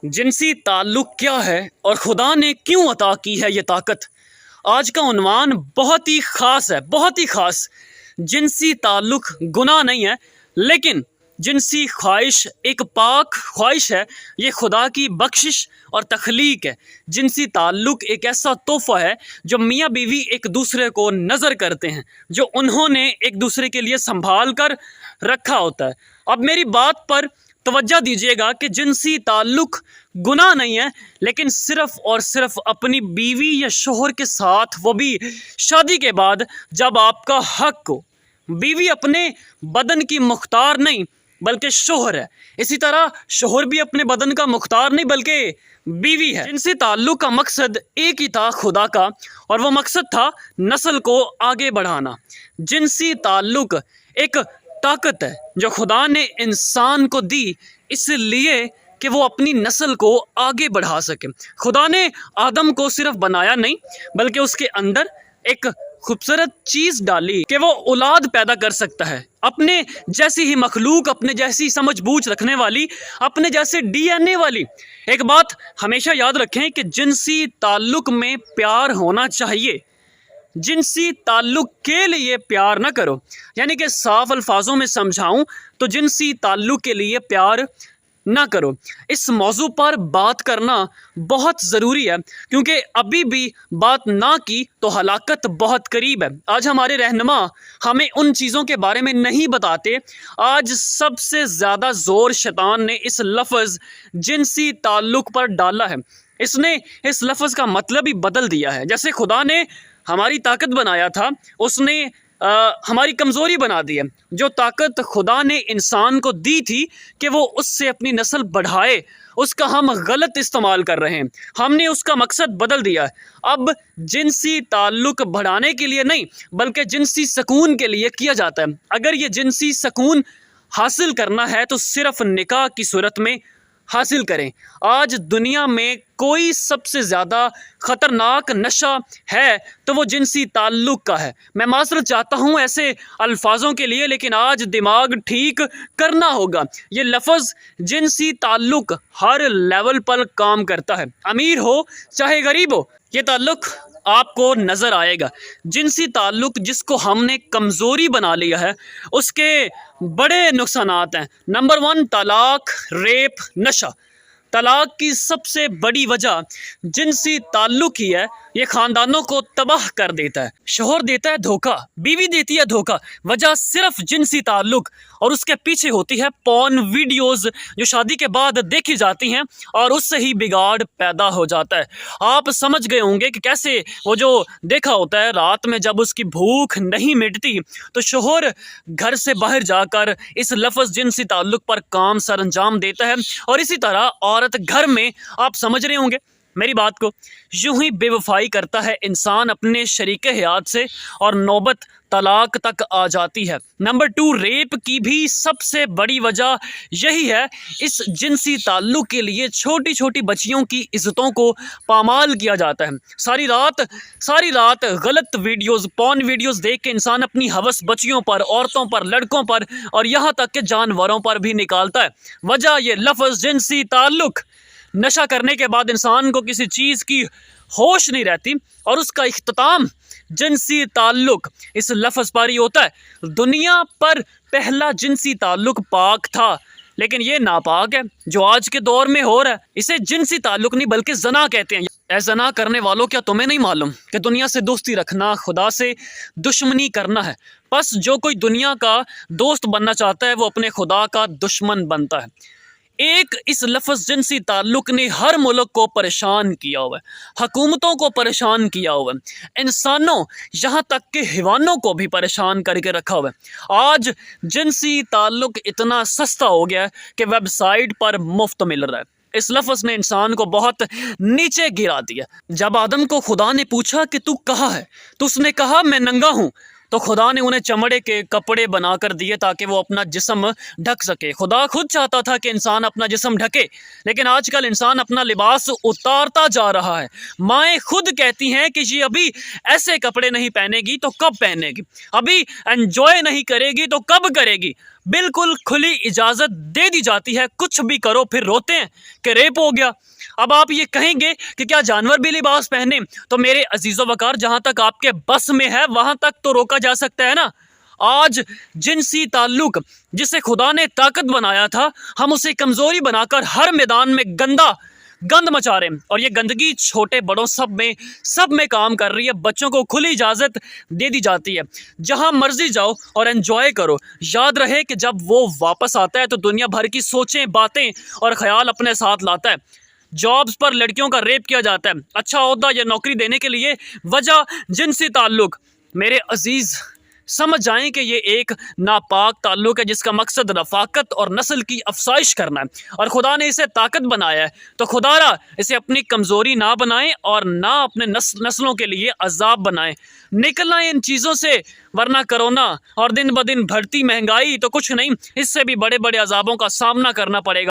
जिनसी ताल्लुक क्या है और खुदा ने क्यों अता की है ये ताकत। आज का उन्वान बहुत ही ख़ास है, बहुत ही ख़ास। जिनसी ताल्लुक गुनाह नहीं है, लेकिन जिनसी ख्वाहिश एक पाक ख्वाहिश है। ये खुदा की बख्शिश और तख्लीक है। जिनसी ताल्लुक एक ऐसा तोहफ़ा है जो मियाँ बीवी एक दूसरे को नज़र करते हैं, जो उन्होंने एक दूसरे के लिए संभाल कर रखा होता है। अब मेरी बात पर तवज्जो दीजिएगा कि जिनसी ताल्लुक गुनाह नहीं है, लेकिन सिर्फ़ और सिर्फ अपनी बीवी या शोहर के साथ, वो भी शादी के बाद, जब आपका हक़ हो। बीवी अपने बदन की मुख्तार नहीं बल्कि शोहर है। इसी तरह शोहर भी अपने बदन का मुख्तार नहीं बल्कि बीवी है। जिनसी ताल्लुक का मकसद एक ही था, खुदा का, और वो मकसद था नस्ल को आगे बढ़ाना। जिनसी ताल्लुक एक ताकत है जो खुदा ने इंसान को दी, इसलिए कि वो अपनी नस्ल को आगे बढ़ा सके। खुदा ने आदम को सिर्फ बनाया नहीं, बल्कि उसके अंदर एक खूबसूरत चीज़ डाली कि वो औलाद पैदा कर सकता है। अपने जैसी ही मखलूक, अपने जैसी समझ बूझ रखने वाली, अपने जैसे डीएनए वाली। एक बात हमेशा याद रखें कि जिनसी ताल्लुक में प्यार होना चाहिए। जिनसी ताल्लुक के लिए प्यार ना करो, यानी कि साफ अल्फाजों में समझाऊं तो जिनसी ताल्लुक के लिए प्यार ना करो। इस मौजू पर बात करना बहुत ज़रूरी है, क्योंकि अभी भी बात ना की तो हलाकत बहुत करीब है। आज हमारे रहनुमा हमें उन चीज़ों के बारे में नहीं बताते। आज सबसे ज़्यादा ज़ोर शैतान ने इस लफ्ज़ जिनसी ताल्लुक पर डाला है। इसने इस लफ्ज़ का मतलब ही बदल दिया है। जैसे खुदा ने हमारी ताकत बनाया था, उसने हमारी कमज़ोरी बना दी है। जो ताकत खुदा ने इंसान को दी थी कि वो उससे अपनी नस्ल बढ़ाए, उसका हम गलत इस्तेमाल कर रहे हैं। हमने उसका मकसद बदल दिया है। अब जिनसी ताल्लुक बढ़ाने के लिए नहीं, बल्कि जिनसी सुकून के लिए किया जाता है। अगर ये जिनसी सुकून हासिल करना है तो सिर्फ़ निकाह की सूरत में हासिल करें। आज दुनिया में कोई सबसे ज़्यादा ख़तरनाक नशा है तो वो जिनसी ताल्लुक का है। मैं माज़रत चाहता हूँ ऐसे अल्फाजों के लिए, लेकिन आज दिमाग ठीक करना होगा। ये लफ्ज़ जिनसी ताल्लुक हर लेवल पर काम करता है, अमीर हो चाहे गरीब हो, ये ताल्लुक आपको नज़र आएगा। जिनसी ताल्लुक जिसको हमने कमज़ोरी बना लिया है, उसके बड़े नुकसानात हैं। नंबर 1, तलाक, रेप, नशा। तलाक की सबसे बड़ी वजह जिनसी ताल्लुक ही है। ये ख़ानदानों को तबाह कर देता है। शोहर देता है धोखा, बीवी देती है धोखा, वजह सिर्फ जिनसी ताल्लुक। और उसके पीछे होती है पॉर्न वीडियोज़ जो शादी के बाद देखी जाती हैं, और उससे ही बिगाड़ पैदा हो जाता है। आप समझ गए होंगे कि कैसे वो जो देखा होता है, रात में जब उसकी भूख नहीं मिटती तो शोहर घर से बाहर जाकर इस लफ्ज़ जिनसी ताल्लुक पर काम सर अंजाम देता है। और इसी तरह औरत घर में, आप समझ रहे होंगे मेरी बात को, यूं ही बेवफाई करता है इंसान अपने शरीके हयात से, और नौबत तलाक तक आ जाती है। नंबर 2, रेप की भी सबसे बड़ी वजह यही है। इस जिनसी ताल्लुक के लिए छोटी छोटी बच्चियों की इज़्ज़तों को पामाल किया जाता है। सारी रात गलत वीडियोज़, पॉर्न वीडियोज़ देख के इंसान अपनी हवस बच्चियों पर, औरतों पर, लड़कों पर, और यहाँ तक कि जानवरों पर भी निकालता है। वजह ये लफ्ज़ जिनसी ताल्लुक। नशा करने के बाद इंसान को किसी चीज़ की होश नहीं रहती, और उसका इख्तिताम जिनसी ताल्लुक इस लफ्ज़ पर ही होता है। दुनिया पर पहला जिनसी ताल्लुक पाक था, लेकिन ये नापाक है जो आज के दौर में हो रहा है। इसे जिनसी ताल्लुक नहीं बल्कि ज़ना कहते हैं। ऐ ज़ना करने वालों, क्या तुम्हें नहीं मालूम कि दुनिया से दोस्ती रखना खुदा से दुश्मनी करना है? बस जो कोई दुनिया का दोस्त बनना चाहता है वो अपने खुदा का दुश्मन बनता है। एक इस लफ्ज़ जिनसी ताल्लुक ने हर मुल्क को परेशान किया हुआ है, हुकूमतों को परेशान किया हुआ है, इंसानों यहाँ तक कि हैवानों को भी परेशान करके रखा हुआ है। आज जिनसी ताल्लुक इतना सस्ता हो गया है कि वेबसाइट पर मुफ्त मिल रहा है। इस लफ्ज़ ने इंसान को बहुत नीचे गिरा दिया। जब आदम को खुदा ने पूछा कि तू कहाँ है, तो उसने कहा मैं नंगा हूँ। तो खुदा ने उन्हें चमड़े के कपड़े बना कर दिए ताकि वो अपना जिस्म ढक सके। खुदा खुद चाहता था कि इंसान अपना जिस्म ढके, लेकिन आजकल इंसान अपना लिबास उतारता जा रहा है। माएँ खुद कहती हैं कि ये अभी ऐसे कपड़े नहीं पहनेगी तो कब पहनेगी, अभी एंजॉय नहीं करेगी तो कब करेगी। بالکل کھلی اجازت دے دی جاتی ہے، کچھ بھی کرو، پھر روتے ہیں کہ ریپ ہو گیا۔ اب آپ یہ کہیں گے کہ کیا جانور بھی لباس پہنے؟ تو میرے عزیز و وقار، جہاں تک آپ کے بس میں ہے وہاں تک تو روکا جا سکتا ہے نا۔ آج جنسی تعلق جسے خدا نے طاقت بنایا تھا، ہم اسے کمزوری بنا کر ہر میدان میں گند مچا رہے ہیں، اور یہ گندگی چھوٹے بڑوں سب میں کام کر رہی ہے۔ بچوں کو کھلی اجازت دے دی جاتی ہے، جہاں مرضی جاؤ اور انجوائے کرو۔ یاد رہے کہ جب وہ واپس آتا ہے تو دنیا بھر کی سوچیں، باتیں اور خیال اپنے ساتھ لاتا ہے۔ جابز پر لڑکیوں کا ریپ کیا جاتا ہے اچھا عہدہ یا نوکری دینے کے لیے، وجہ جنسی تعلق۔ میرے عزیز، سمجھ جائیں کہ یہ ایک ناپاک تعلق ہے جس کا مقصد رفاقت اور نسل کی افزائش کرنا ہے، اور خدا نے اسے طاقت بنایا ہے، تو خدا را اسے اپنی کمزوری نہ بنائیں اور نہ اپنے نسلوں کے لیے عذاب بنائیں۔ نکلنا ان چیزوں سے، ورنہ کرونا اور دن بدن بڑھتی مہنگائی تو کچھ نہیں، اس سے بھی بڑے بڑے عذابوں کا سامنا کرنا پڑے گا۔